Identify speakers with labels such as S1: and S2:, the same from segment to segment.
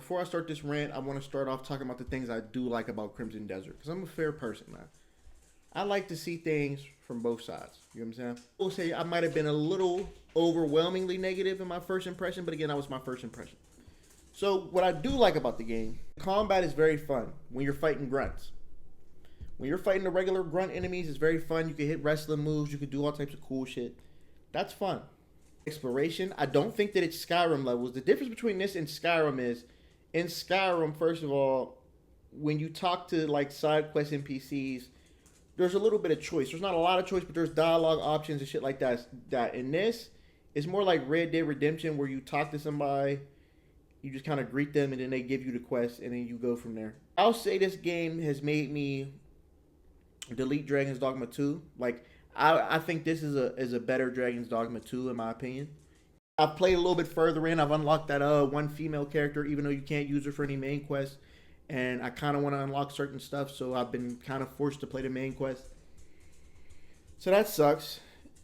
S1: before I start this rant, I want to start off talking about the things I do like about Crimson Desert. Because I'm a fair person, man. I like to see things from both sides. You know what I'm saying? I will say I might have been a little overwhelmingly negative in my first impression, but again, that was my first impression. So what I do like about the game, combat is very fun when you're fighting grunts. When you're fighting the regular grunt enemies, it's very fun. You can hit wrestling moves. You can do all types of cool shit. That's fun. Exploration, I don't think that it's Skyrim levels. The difference between this and Skyrim is, in Skyrim, first of all, when you talk to like side quest NPCs, there's a little bit of choice. There's not a lot of choice, but there's dialogue options and shit like that. In this, it's more like Red Dead Redemption, where you talk to somebody, you just kind of greet them, and then they give you the quest, and then you go from there. I'll say this game has made me delete Dragon's Dogma 2. Like, I think this is a better Dragon's Dogma 2 in my opinion. I've played a little bit further in. I've unlocked that one female character, even though you can't use her for any main quests. And I kind of want to unlock certain stuff, so I've been kind of forced to play the main quest. So that sucks.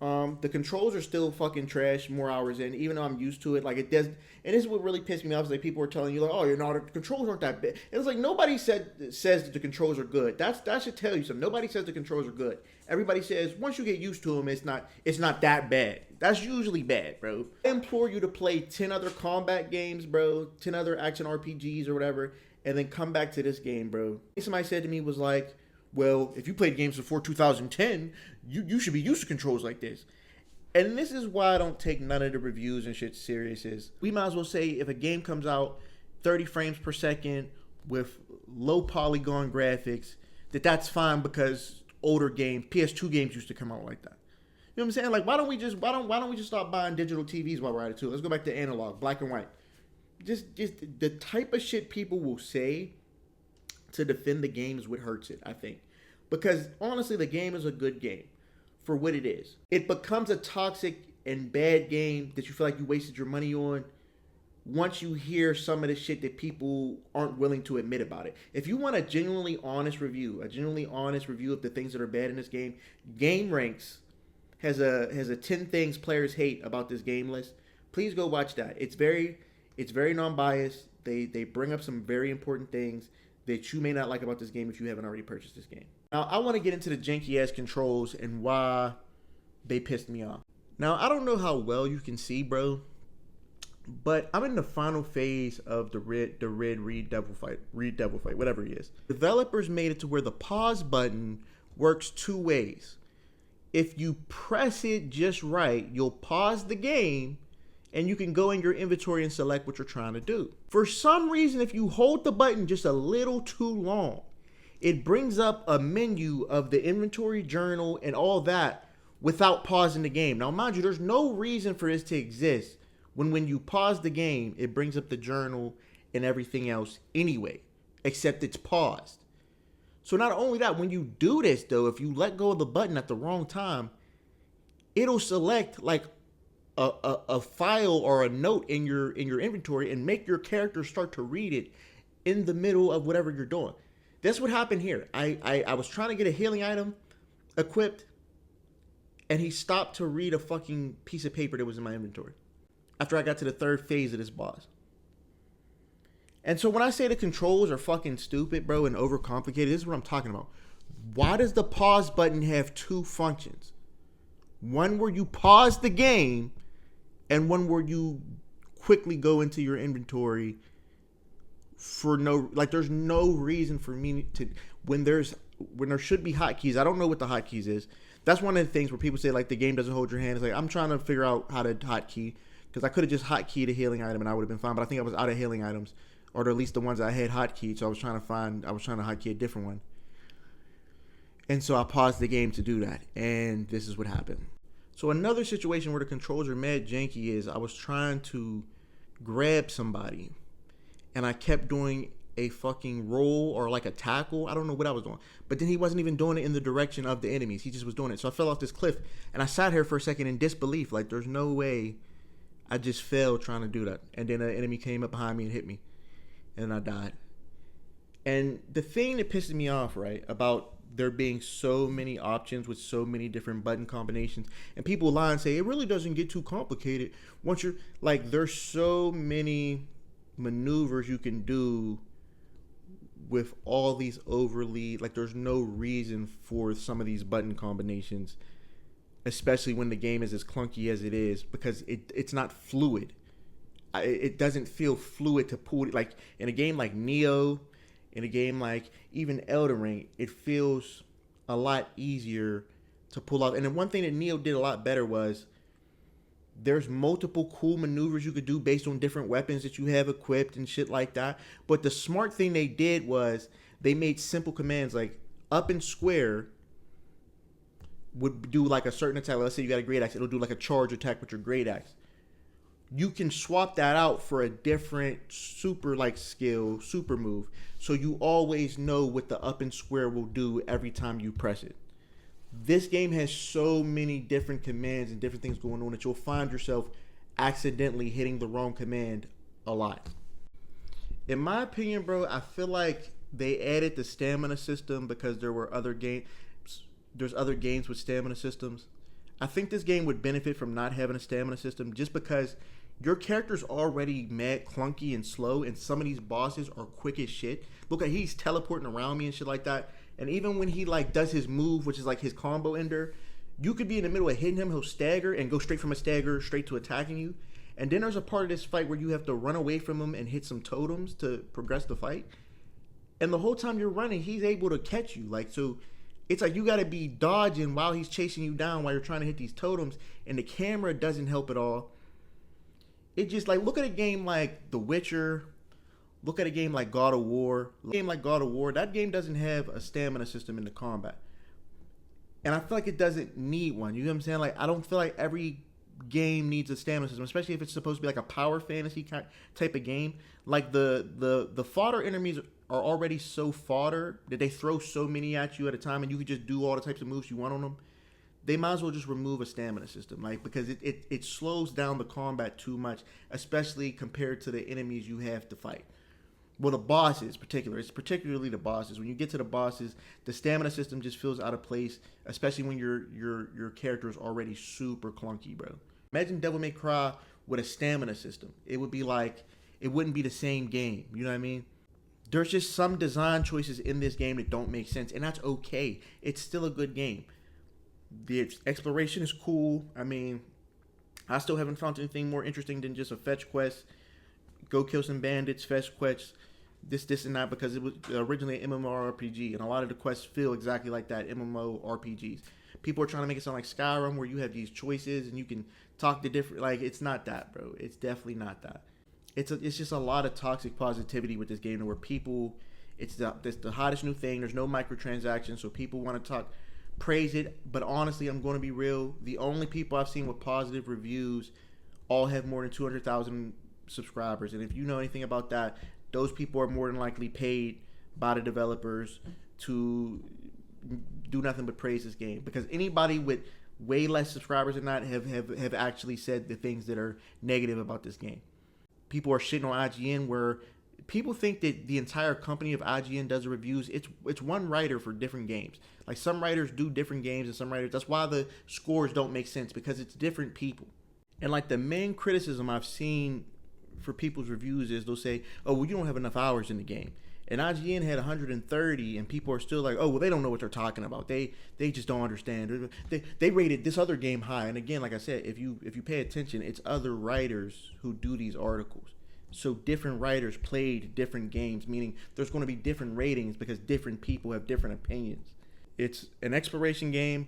S1: The controls are still fucking trash more hours in, even though I'm used to it. Like, it does, and this is what really pissed me off, is like people were telling you, like, oh, you know, the controls aren't that bad. It was like, nobody says that the controls are good. That should tell you something. Nobody says the controls are good. Everybody says once you get used to them, it's not that bad. That's usually bad, bro. I implore you to play 10 other combat games, bro, 10 other action RPGs or whatever, and then come back to this game, bro. Somebody said to me was like, well, if you played games before 2010, you should be used to controls like this. And this is why I don't take none of the reviews and shit serious. Is we might as well say if a game comes out 30 frames per second with low polygon graphics, that's fine, because older games, PS2 games used to come out like that. You know what I'm saying? Like, why don't we just stop buying digital TVs while we're at it too? Let's go back to analog, black and white. Just the type of shit people will say to defend the game is what hurts it, I think. Because honestly, the game is a good game for what it is. It becomes a toxic and bad game that you feel like you wasted your money on once you hear some of the shit that people aren't willing to admit about it. If you want a genuinely honest review of the things that are bad in this game, GameRanks has a 10 things players hate about this game list. Please go watch that. It's very non-biased. They bring up some very important things that you may not like about this game if you haven't already purchased this game. Now, I want to get into the janky-ass controls and why they pissed me off. Now, I don't know how well you can see, bro, but I'm in the final phase of the Red Devil fight, whatever he is. Developers made it to where the pause button works two ways. If you press it just right, you'll pause the game, and you can go in your inventory and select what you're trying to do. For some reason, if you hold the button just a little too long, it brings up a menu of the inventory, journal, and all that without pausing the game. Now, mind you, there's no reason for this to exist when you pause the game, it brings up the journal and everything else anyway, except it's paused. So not only that, when you do this, though, if you let go of the button at the wrong time, it'll select like a file or a note in your inventory and make your character start to read it in the middle of whatever you're doing. That's what happened here. I was trying to get a healing item equipped, and he stopped to read a fucking piece of paper that was in my inventory after I got to the third phase of this boss. And so when I say the controls are fucking stupid, bro, and overcomplicated, this is what I'm talking about. Why does the pause button have two functions? One where you pause the game, and one where you quickly go into your inventory for there's no reason for me to, when there should be hotkeys. I don't know what the hotkeys is. That's one of the things where people say, like, the game doesn't hold your hand. It's like, I'm trying to figure out how to hotkey, because I could have just hotkeyed a healing item and I would have been fine, but I think I was out of healing items, or at least the ones I had hotkeyed, so I was trying to hotkey a different one. And so I paused the game to do that, and this is what happened. So another situation where the controls are mad janky is I was trying to grab somebody, and I kept doing a fucking roll or like a tackle. I don't know what I was doing. But then he wasn't even doing it in the direction of the enemies. He just was doing it. So I fell off this cliff, and I sat here for a second in disbelief. Like, there's no way I just failed trying to do that. And then an enemy came up behind me and hit me, and I died. And the thing that pisses me off, right, about there being so many options with so many different button combinations, and people lie and say it really doesn't get too complicated once you're like, there's so many maneuvers you can do with all these overly, like, there's no reason for some of these button combinations, especially when the game is as clunky as it is, because it's not fluid. It doesn't feel fluid to pull it. Like in a game like Neo, in a game like even Elden Ring, it feels a lot easier to pull off. And then one thing that Neo did a lot better was there's multiple cool maneuvers you could do based on different weapons that you have equipped and shit like that. But the smart thing they did was they made simple commands like up and square would do like a certain attack. Let's say you got a great axe, it'll do like a charge attack with your great axe. You can swap that out for a different super like skill, super move. So you always know what the up and square will do every time you press it. This game has so many different commands and different things going on that you'll find yourself accidentally hitting the wrong command a lot. In my opinion, bro, I feel like they added the stamina system because there were other games. There's other games with stamina systems. I think this game would benefit from not having a stamina system just because your character's already mad clunky and slow, and some of these bosses are quick as shit. Look at he's teleporting around me and shit like that. And even when he like does his move, which is like his combo ender, you could be in the middle of hitting him, he'll stagger and go straight from a stagger straight to attacking you. And then there's a part of this fight where you have to run away from him and hit some totems to progress the fight. And the whole time you're running, he's able to catch you. Like, so it's like you got to be dodging while he's chasing you down while you're trying to hit these totems. And the camera doesn't help at all. It just like, look at a game like The Witcher. Look at a game like God of War. A game like God of War, that game doesn't have a stamina system in the combat. And I feel like it doesn't need one. You know what I'm saying? Like, I don't feel like every game needs a stamina system, especially if it's supposed to be like a power fantasy type of game. Like the fodder enemies are already so fodder that they throw so many at you at a time, and you can just do all the types of moves you want on them. They might as well just remove a stamina system, like, because it slows down the combat too much, especially compared to the enemies you have to fight. Well, the bosses it's particularly the bosses. When you get to the bosses, the stamina system just feels out of place, especially when your character is already super clunky, bro. Imagine Devil May Cry with a stamina system. It would be like, it wouldn't be the same game. You know what I mean? There's just some design choices in this game that don't make sense, and that's okay. It's still a good game. The exploration is cool. I mean, I still haven't found anything more interesting than just a fetch quest. Go kill some bandits, fetch quests, this, and that, because it was originally an MMORPG, and a lot of the quests feel exactly like that, MMORPGs. People are trying to make it sound like Skyrim, where you have these choices and you can talk to different, like, it's not that, bro. It's definitely not that. It's just a lot of toxic positivity with this game, where people, it's the hottest new thing. There's no microtransactions, so people want to talk, praise it. But honestly, I'm going to be real. The only people I've seen with positive reviews all have more than 200,000 subscribers, and if you know anything about that, those people are more than likely paid by the developers to do nothing but praise this game, because anybody with way less subscribers than that have actually said the things that are negative about this game. People are shitting on IGN, where people think that the entire company of IGN does the reviews. It's one writer for different games. Like, some writers do different games, and some writers, that's why the scores don't make sense, because it's different people. And like, the main criticism I've seen for people's reviews is they'll say, oh, well, you don't have enough hours in the game. And IGN had 130, and people are still like, oh, well, they don't know what they're talking about. They just don't understand. They rated this other game high. And again, like I said, if you pay attention, it's other writers who do these articles. So different writers played different games, meaning there's going to be different ratings because different people have different opinions. It's an exploration game.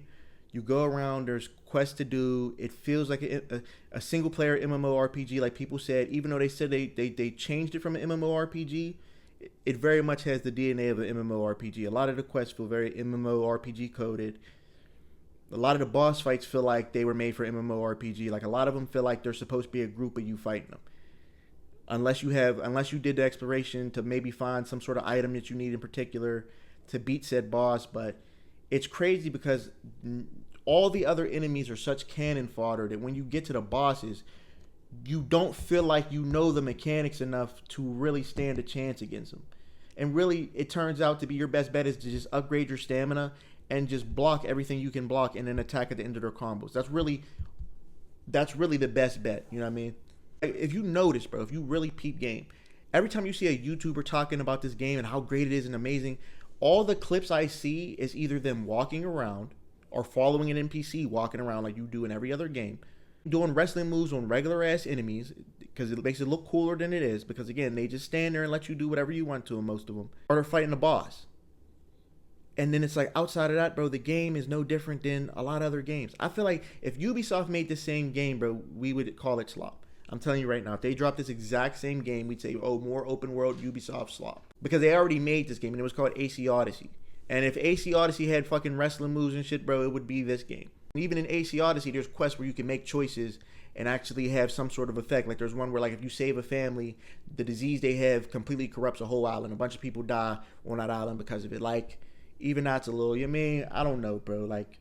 S1: You go around, there's quests to do. It feels like a single player MMORPG, like people said. Even though they said they changed it from an MMORPG, it very much has the DNA of an MMORPG. A lot of the quests feel very MMORPG coded. A lot of the boss fights feel like they were made for MMORPG. Like, a lot of them feel like they're supposed to be a group of you fighting them. Unless you did the exploration to maybe find some sort of item that you need in particular to beat said boss. But it's crazy because all the other enemies are such cannon fodder that when you get to the bosses, you don't feel like you know the mechanics enough to really stand a chance against them. And really, it turns out to be your best bet is to just upgrade your stamina and just block everything you can block and then attack at the end of their combos. That's really the best bet. You know what I mean? If you notice, bro, if you really peep game, Every time you see a YouTuber talking about this game and how great it is and amazing, all the clips I see is either them walking around or following an NPC walking around like you do in every other game, doing wrestling moves on regular ass enemies because it makes it look cooler than it is. Because again, they just stand there and let you do whatever you want to them, most of them, or they're fighting a boss. And then it's like outside of that, bro, the game is no different than a lot of other games. I feel like if Ubisoft made the same game, bro, we would call it slop. I'm telling you right now, if they dropped this exact same game, we'd say, oh, more open world Ubisoft slop. Because they already made this game, and it was called AC Odyssey. And if AC Odyssey had fucking wrestling moves and shit, bro, it would be this game. Even in AC Odyssey, there's quests where you can make choices and actually have some sort of effect. Like there's one where, like, if you save a family, the disease they have completely corrupts a whole island. A bunch of people die on that island because of it. Like, even that's a little, you know what I mean? I don't know, bro. Like,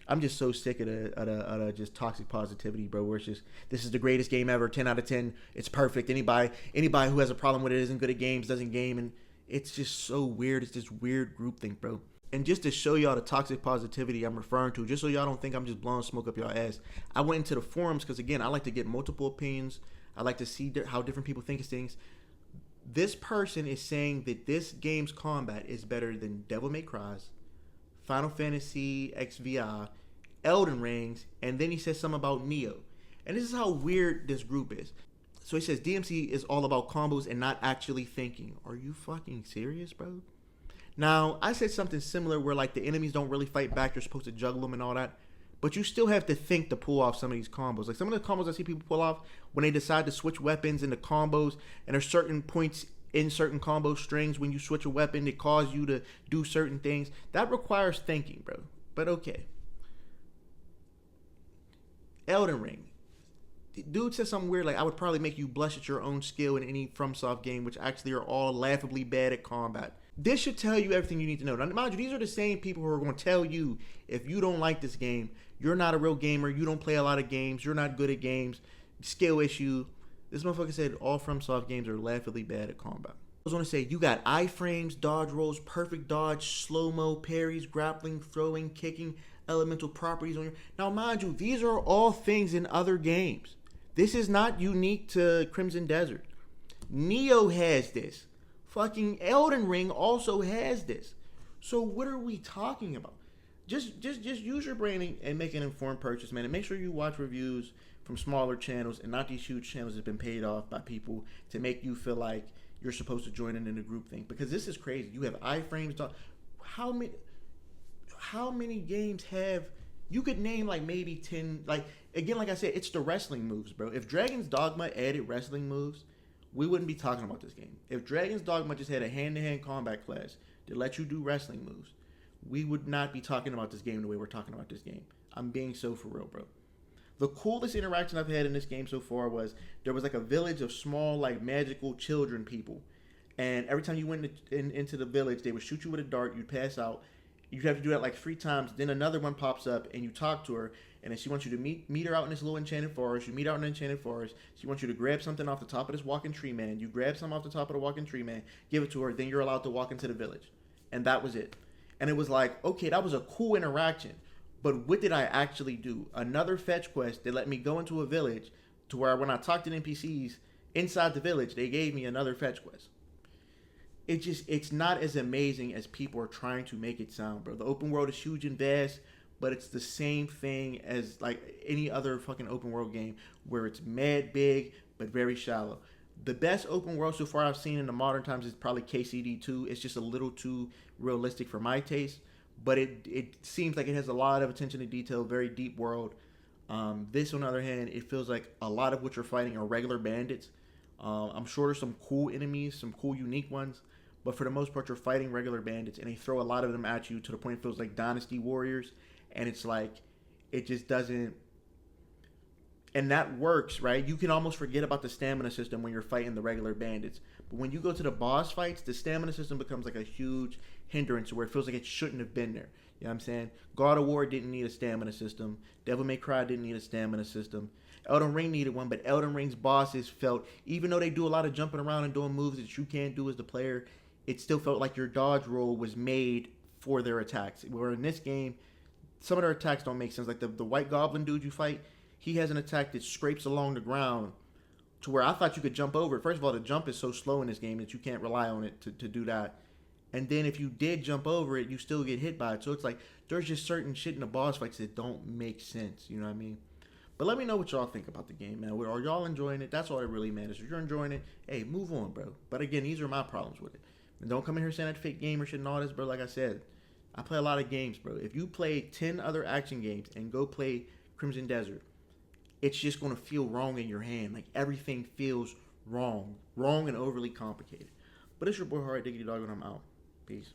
S1: I'm just so sick of the just toxic positivity, bro. Where it's just, this is the greatest game ever, 10 out of 10. It's perfect. Anybody who has a problem with it isn't good at games, doesn't game, and it's just so weird. It's this weird groupthink, bro. And just to show y'all the toxic positivity I'm referring to, just so y'all don't think I'm just blowing smoke up y'all ass, I went into the forums because, again, I like to get multiple opinions. I like to see how different people think of things. This person is saying that this game's combat is better than Devil May Cry's, Final Fantasy XVI, Elden Rings, and then he says something about Neo. And this is how weird this group is. So he says DMC is all about combos and not actually thinking. Are you fucking serious, bro? Now, I said something similar where, like, the enemies don't really fight back. You're supposed to juggle them and all that. But you still have to think to pull off some of these combos. Like, some of the combos I see people pull off when they decide to switch weapons into combos, and there's certain points in certain combo strings when you switch a weapon that cause you to do certain things. That requires thinking, bro. But okay. Elden Ring. Dude said something weird like, I would probably make you blush at your own skill in any FromSoft game, which actually are all laughably bad at combat. This should tell you everything you need to know. Now, mind you, these are the same people who are going to tell you, if you don't like this game, you're not a real gamer, you don't play a lot of games, you're not good at games, skill issue. This motherfucker said all FromSoft games are laughably bad at combat. I was going to say, you got iframes, dodge rolls, perfect dodge, slow-mo, parries, grappling, throwing, kicking, elemental properties on your... Now, mind you, these are all things in other games. This is not unique to Crimson Desert. Neo has this. Fucking Elden Ring also has this. So what are we talking about? Just use your brain and make an informed purchase, man. And make sure you watch reviews from smaller channels and not these huge channels that have been paid off by people to make you feel like you're supposed to join in the group thing. Because this is crazy. You have iframes. How many games have... You could name like maybe 10... Like, again, like I said, it's the wrestling moves, bro. If Dragon's Dogma added wrestling moves, we wouldn't be talking about this game. If Dragon's Dogma just had a hand-to-hand combat class that let you do wrestling moves, we would not be talking about this game the way we're talking about this game. I'm being so for real, bro. The coolest interaction I've had in this game so far was there was like a village of small, like, magical children people. And every time you went into the village, they would shoot you with a dart, you'd pass out. You'd have to do that like 3 times. Then another one pops up and you talk to her. And then she wants you to meet her out in this little enchanted forest. You meet out in the enchanted forest. She wants you to grab something off the top of this walking tree man. You grab something off the top of the walking tree man. Give it to her. Then you're allowed to walk into the village. And that was it. And it was like, okay, that was a cool interaction. But what did I actually do? Another fetch quest that let me go into a village to where when I talked to NPCs inside the village, they gave me another fetch quest. It's not as amazing as people are trying to make it sound, bro. The open world is huge and vast, but it's the same thing as like any other fucking open world game where it's mad big but very shallow. The best open world so far I've seen in the modern times is probably KCD2. It's just a little too realistic for my taste, but it seems like it has a lot of attention to detail, very deep world. This, on the other hand, it feels like a lot of what you're fighting are regular bandits. I'm sure there's some cool enemies, some cool unique ones, but for the most part, you're fighting regular bandits, and they throw a lot of them at you to the point it feels like Dynasty Warriors, and it's like, it just doesn't, and that works, right? You can almost forget about the stamina system when you're fighting the regular bandits, but when you go to the boss fights, the stamina system becomes like a huge hindrance where it feels like it shouldn't have been there. You know what I'm saying? God of War didn't need a stamina system. Devil May Cry didn't need a stamina system. Elden Ring needed one, but Elden Ring's bosses felt, even though they do a lot of jumping around and doing moves that you can't do as the player, it still felt like your dodge roll was made for their attacks. Where in this game, some of their attacks don't make sense. Like the White Goblin dude you fight, he has an attack that scrapes along the ground to where I thought you could jump over it. First of all, the jump is so slow in this game that you can't rely on it to do that. And then if you did jump over it, you still get hit by it. So it's like there's just certain shit in the boss fights that don't make sense. You know what I mean? But let me know what y'all think about the game, man. Are y'all enjoying it? That's all that really matters. If you're enjoying it, hey, move on, bro. But again, these are my problems with it. And don't come in here saying that fake gamer shit and all this, bro. Like I said, I play a lot of games, bro. If you play 10 other action games and go play Crimson Desert, it's just going to feel wrong in your hand. Like everything feels wrong. Wrong and overly complicated. But it's your boy, Hard Diggity Dog, and I'm out. Peace.